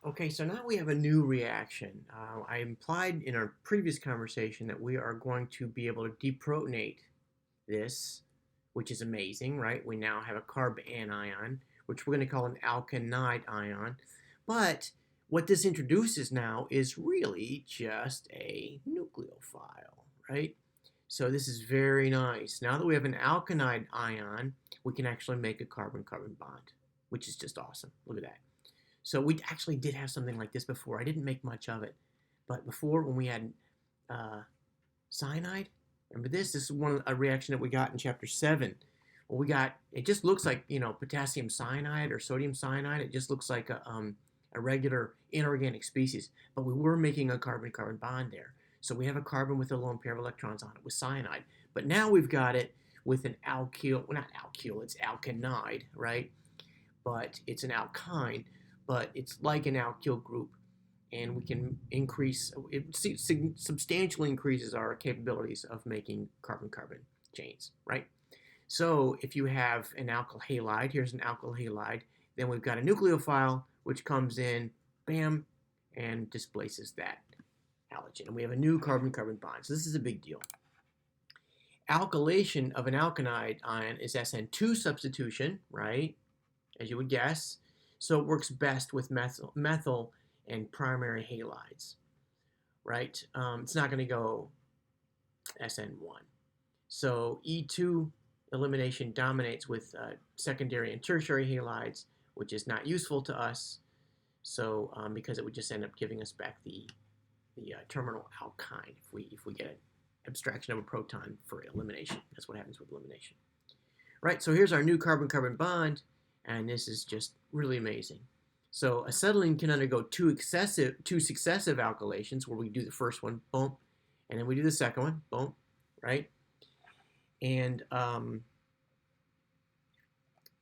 Okay, so now we have a new reaction. I implied in our previous conversation that we are going to be able to deprotonate this, which is amazing, right? We now have a carb anion, which we're going to call an alkynide ion. But what this introduces now is really just a nucleophile, right? So this is very nice. Now that we have an alkynide ion, we can actually make a carbon-carbon bond, which is just awesome. Look at that. So we actually did have something like this before. I didn't make much of it, but before when we had uh, cyanide, remember this? This is a reaction that we got in chapter 7. Well, we got, it just looks like, potassium cyanide or sodium cyanide. It just looks like a regular inorganic species, but we were making a carbon-carbon bond there. So we have a carbon with a lone pair of electrons on it with cyanide. But now we've got it with an alkyl, well, not alkyl, it's alkynide, right? But it's an alkyne, but it's like an alkyl group, and we can increase, it substantially increases our capabilities of making carbon-carbon chains, right? So if you have an alkyl halide, here's an alkyl halide, then we've got a nucleophile, which comes in, bam, and displaces that halogen. And we have a new carbon-carbon bond. So this is a big deal. Alkylation of an alkynide ion is SN2 substitution, right? As you would guess. So it works best with methyl and primary halides, right? It's not going to go SN1. So E2 elimination dominates with secondary and tertiary halides, which is not useful to us. So because it would just end up giving us back the terminal alkyne if we get an abstraction of a proton for elimination. That's what happens with elimination. Right, so here's our new carbon-carbon bond, and this is just really amazing. So acetylene can undergo two successive alkylations, where we do the first one, boom, and then we do the second one, boom, right? And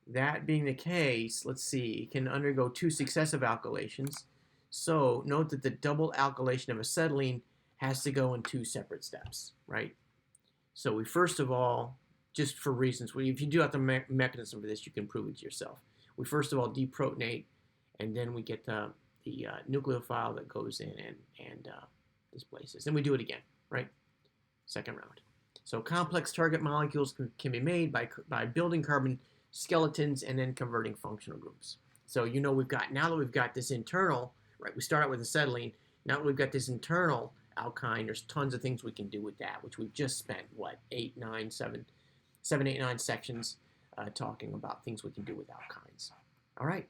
that being the case, let's see, it can undergo two successive alkylations. So note that the double alkylation of acetylene has to go in two separate steps, right? So we first of all, just for reasons, if you do have the mechanism for this, you can prove it yourself. We first of all deprotonate, and then we get the nucleophile that goes in and displaces. Then we do it again, right? Second round. So complex target molecules can be made by building carbon skeletons and then converting functional groups. So now that we've got this internal, right? We start out with acetylene. Now that we've got this internal alkyne, there's tons of things we can do with that, which we've just spent, 7, 8, 9 sections talking about things we can do with alkynes. All right.